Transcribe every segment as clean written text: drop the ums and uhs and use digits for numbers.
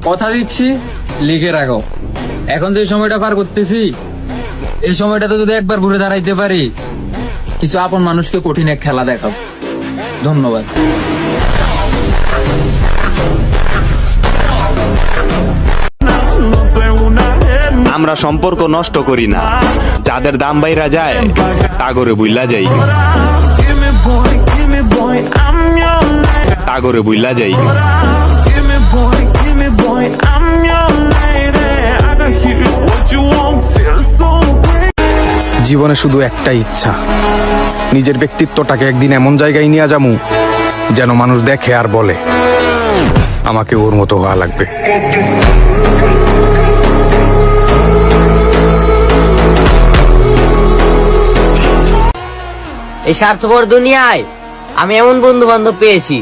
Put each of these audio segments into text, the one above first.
কথা দিচ্ছি, লিখে রাখো। এখন যে সময়টা পার করতেছি, এই সময়টাতে যদি একবার ঘুরে দাঁড়াইতে পারি, কিছু আপন মানুষকে কঠিন এক খেলা দেখাবো। ধন্যবাদ। আমরা সম্পর্ক নষ্ট করি না, যাদের দাম বাইরা যায় তাগরে বুইল্লা যাই, তাগরে বুইল্লা যাই। জীবনে শুধু একটাই ইচ্ছা, নিজের ব্যক্তিত্বটাকে একদিন এমন জায়গায় নিয়ে যামু যেন মানুষ দেখে আর বলে আমাকে ওর মতো হওয়া লাগবে। এই স্বার্থপর দুনিয়ায় আমি এমন বন্ধু বান্ধব পেয়েছি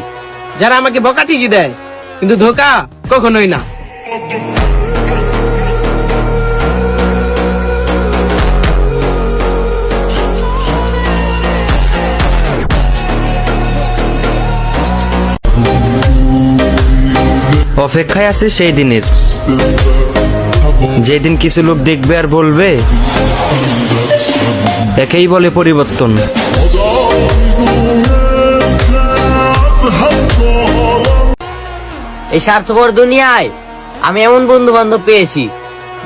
যারা আমাকে বকা ঠিকই দেয়, কিন্তু ধোকা কখনোই না। অপেক্ষায় আছে সেই দিনের, যেদিন কিছু লোক দেখবে আর বলবে একেই বলে পরিবর্তন। এই স্বার্থপর দুনিয়ায় আমি এমন বন্ধু বান্ধব পেয়েছি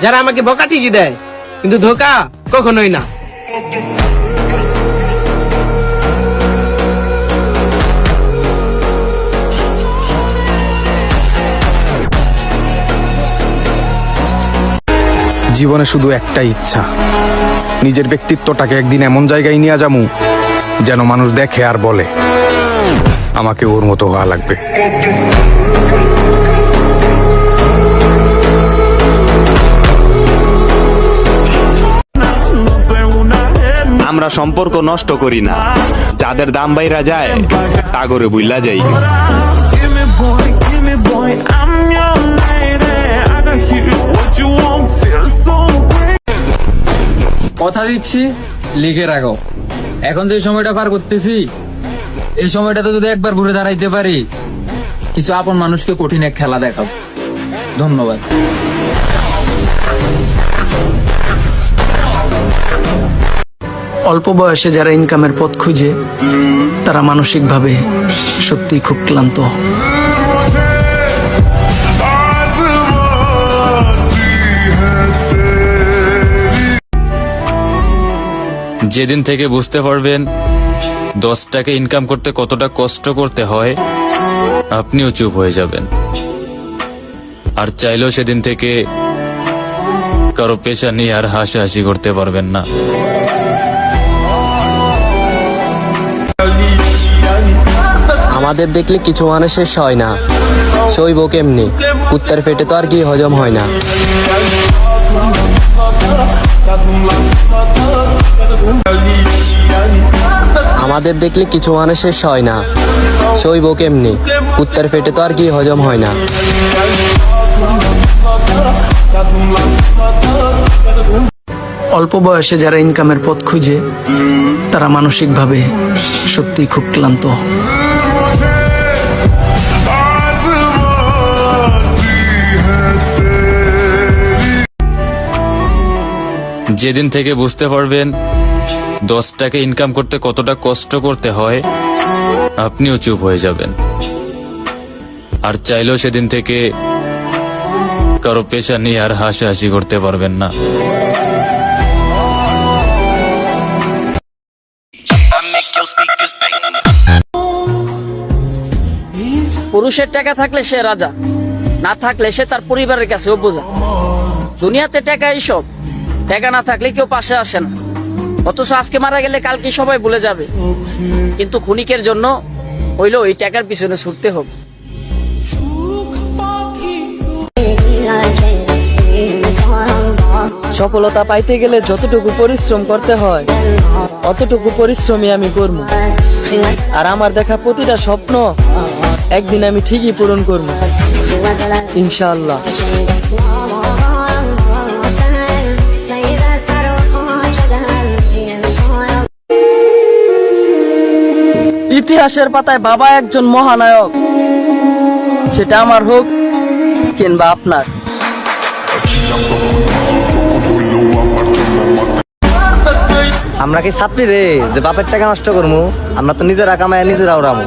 যারা আমাকে বকা ঠিকই দেয়, কিন্তু ধোকা কখনোই না। জীবনে শুধু একটাই ইচ্ছা, নিজের ব্যক্তিত্বটাকে একদিন এমন জায়গায় নিয়ে যামু যেন মানুষ দেখে আর বলে আমাকে ওর মতো হওয়া লাগবে। আমরা সম্পর্ক নষ্ট করি না, যাদের দাম বাইরা যায় তাগরে বুইল্লা যাই। কথা দিচ্ছি, লিখে রাখো। এখন যে সময়টা পার করতেছি, এই সময়টাতে যদি একবার ঘুরে দাঁড়াইতে পারি, কিছু আপন মানুষকে কঠিন এক খেলা দেখাবো। ধন্যবাদ। অল্প বয়সে যারা ইনকামের পথ খুঁজে তারা মানসিকভাবে সত্যিই খুব ক্লান্ত। যেদিন থেকে বুঝতে পারবেন 10 টাকা ইনকাম করতে কতটা কষ্ট করতে হয়, আপনিও চুপ হয়ে যাবেন। আর চাইলেও সেদিন থেকে কারো পেশা নিয়ে আর হাসাহাসি করতে পারবেন না। আমাদের দেখলে কিছু মানুষের সয় না, সইব কেমনি? কুত্তার পেটে তো আর কি হজম হয় না। আমাদের দেখলে কিছু মানুষের সয় না, সইব কেমনি? কুত্তার পেটে তো আর কি হজম হয় না। অল্প বয়সে যারা ইনকামের পথ খুঁজে তারা মানসিকভাবে সত্যিই খুব ক্লান্ত। যেদিন থেকে বুঝতে পারবেন 10 টাকা ইনকাম করতে কতটা কষ্ট করতে হয়, আপনিও চুপ হয়ে যাবেন। আর চাইলেও সেদিন থেকে কারো পেশা নিয়ে আর হাসাহাসি করতে পারবেন না। পুরুষের টাকা থাকলে সে রাজা, না থাকলে সে তার পরিবারের কাছেও বোঝা। দুনিয়াতে টাকা এইসব, টাকা না থাকলে কেউ পাশে আসে না। অথচ আজকে মারা গেলে কালকে সবাই ভুলে যাবে, কিন্তু ক্ষণিকের জন্য হইলেও এই টাকার পিছনে ছুটতে হবে। সফলতা পাইতে গেলে যতটুকু পরিশ্রম করতে হয় অতটুকু পরিশ্রমই আমি করব। আর আমার দেখা প্রতিটা স্বপ্ন একদিন আমি ঠিকই পূরণ করব, ইনশাআল্লাহ। ইতিহাসের পাতায় বাবা একজন মহানায়ক, সেটা আমার হোক কিংবা আপনার। আমরা কি ছাত্রী রে যে বাপের টাকা নষ্ট করবো? আমরা তো নিজেরা কামায় নিজেরা ওরামু।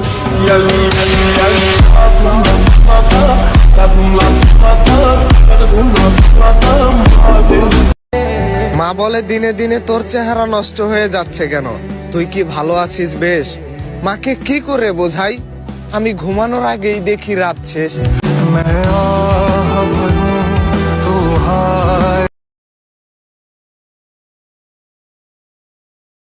মা বলে দিনে দিনে তোর চেহারা নষ্ট হয়ে যাচ্ছে কেন? তুই কি ভালো আছিস বেশ? মাকে কি করে বোঝাই? আমি ঘুমানোর আগেই দেখি রাত শেষ।